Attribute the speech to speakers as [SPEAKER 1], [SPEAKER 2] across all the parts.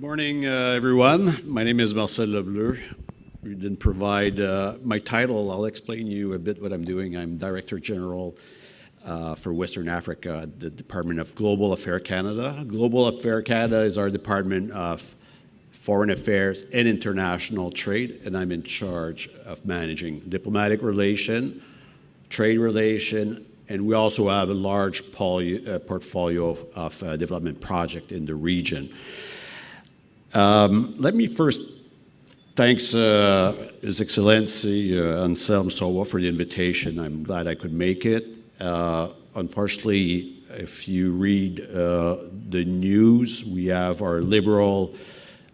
[SPEAKER 1] Morning, everyone. My name is Marcel Lebleu. We didn't provide my title. I'll explain you a bit what I'm doing. I'm Director General for Western Africa at the Department of Global Affairs Canada. Global Affairs Canada is our Department of Foreign Affairs and International Trade, and I'm in charge of managing diplomatic relation, trade relation, and we also have a large portfolio of development projects in the region. Let me first thank His Excellency Anselm Sowa for the invitation. I'm glad I could make it. Unfortunately, if you read the news, we have our Liberal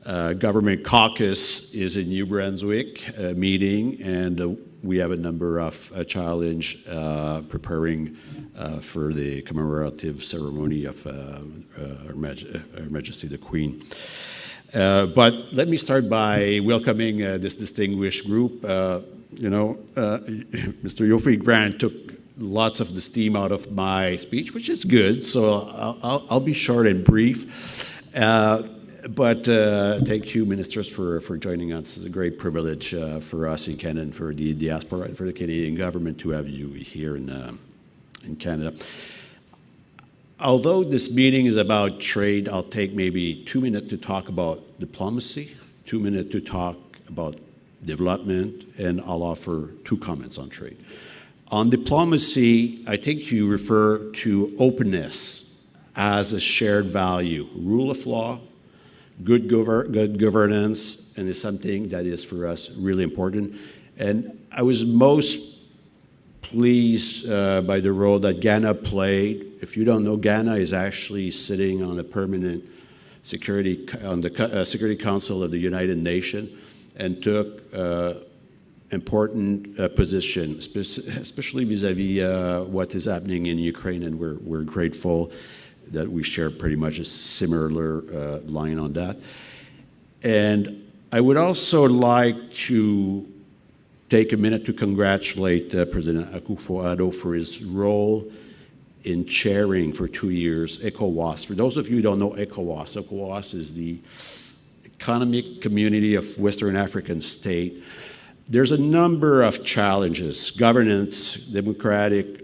[SPEAKER 1] government caucus is in New Brunswick meeting, and we have a number of challenges preparing for the commemorative ceremony of Her Majesty the Queen. But let me start by welcoming this distinguished group. Mr. Yofi Grant took lots of the steam out of my speech, which is good, so I'll be short and brief. But thank you, ministers, for joining us. It's a great privilege for us in Canada and for the diaspora and for the Canadian government to have you here in Canada. Although this meeting is about trade, I'll take maybe 2 minutes to talk about diplomacy, 2 minutes to talk about development, and I'll offer 2 comments on trade. On diplomacy, I think you refer to openness as a shared value, rule of law, good governance, and it's something that is for us really important. And I was most pleased by the role that Ghana played. If you don't know, Ghana is actually sitting on a permanent Security Council of the United Nations and took important position, especially vis-a-vis what is happening in Ukraine, and we're grateful that we share pretty much a similar line on that. And I would also like to take a minute to congratulate President Akufo-Addo for his role in chairing for 2 years ECOWAS. For those of you who don't know ECOWAS is the Economic Community of Western African States. There's a number of challenges, governance, democratic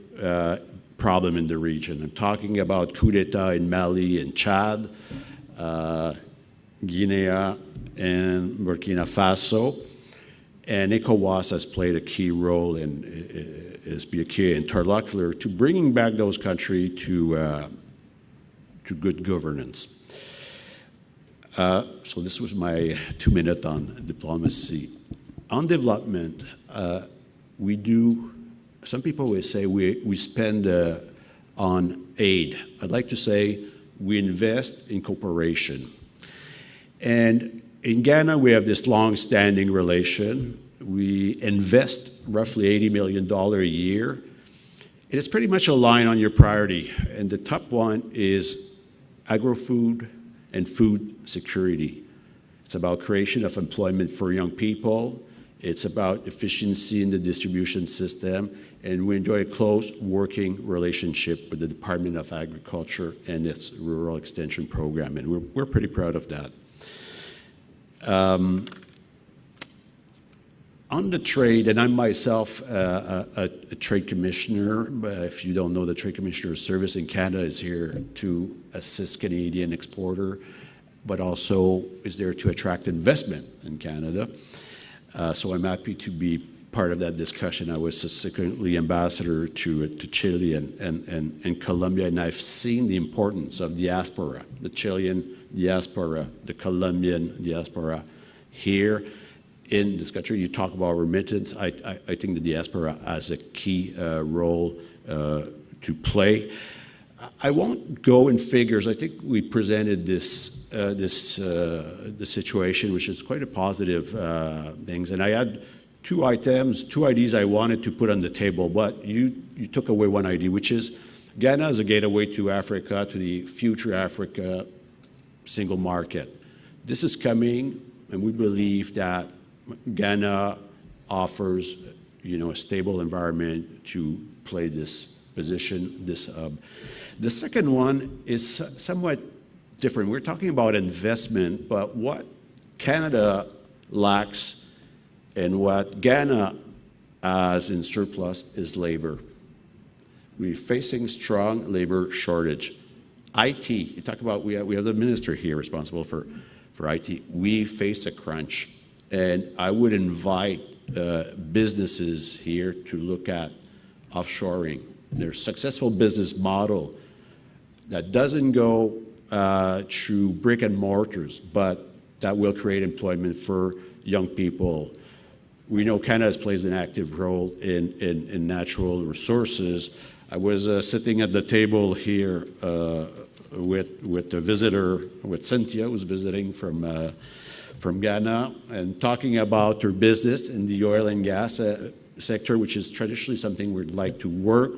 [SPEAKER 1] problem in the region. I'm talking about coup d'etat in Mali and Chad, Guinea, and Burkina Faso. And ECOWAS has played a key role and is be a key interlocutor to bringing back those countries to good governance. So this was my 2 minutes on diplomacy. On development, some people will say we spend on aid. I'd like to say we invest in cooperation. And in Ghana, we have this long-standing relation. We invest roughly $80 million a year. It is pretty much aligned on your priority. And the top one is agro-food and food security. It's about creation of employment for young people. It's about efficiency in the distribution system. And we enjoy a close working relationship with the Department of Agriculture and its Rural Extension Program. And we're pretty proud of that. On the trade, and I'm myself a trade commissioner, but if you don't know, the Trade Commissioner Service in Canada is here to assist Canadian exporter, but also is there to attract investment in Canada. So I'm happy to be part of that discussion. I was subsequently ambassador to Chile and Colombia, and I've seen the importance of diaspora, the Chilean diaspora, the Colombian diaspora here in this country. You talk about remittance. I think the diaspora has a key role to play. I won't go in figures. I think we presented the situation, which is quite a positive things. And I had 2 items, 2 ideas I wanted to put on the table, but you took away 1 idea, which is Ghana is a gateway to Africa, to the future Africa single market. This is coming, and we believe that Ghana offers, a stable environment to play this position, this hub. The second one is somewhat different. We're talking about investment, but what Canada lacks and what Ghana has in surplus is labor. We're facing strong labor shortage. IT, you talk about, we have the minister here responsible for IT. We face a crunch, and I would invite businesses here to look at offshoring. There's a successful business model that doesn't go through brick and mortars, but that will create employment for young people. We know Canada plays an active role in natural resources. I was sitting at the table here with a visitor, with Cynthia, who's visiting from Ghana, and talking about her business in the oil and gas sector, which is traditionally something we'd like to work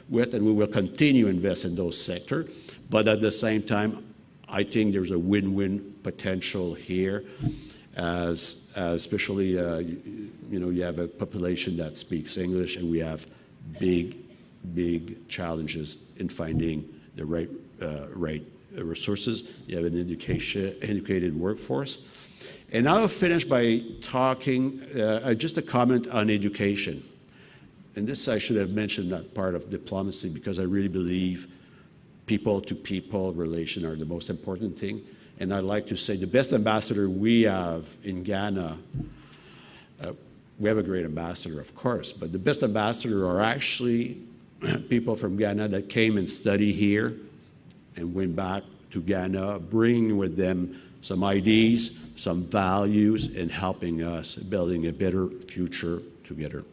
[SPEAKER 1] with, and we will continue to invest in those sectors. But at the same time, I think there's a win-win potential here, as especially you have a population that speaks English, and we have big challenges in finding the right resources. You have an educated workforce. And I'll finish by talking, just a comment on education. And this I should have mentioned, that part of diplomacy, because I really believe people-to-people relations are the most important thing. And I'd like to say the best ambassador we have in Ghana, we have a great ambassador, of course, but the best ambassador are actually people from Ghana that came and studied here and went back to Ghana, bringing with them some ideas, some values, and helping us building a better future together.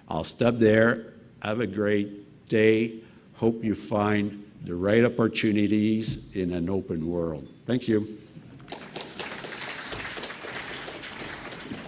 [SPEAKER 1] I'll stop there. Have a great day. Hope you find the right opportunities in an open world. Thank you.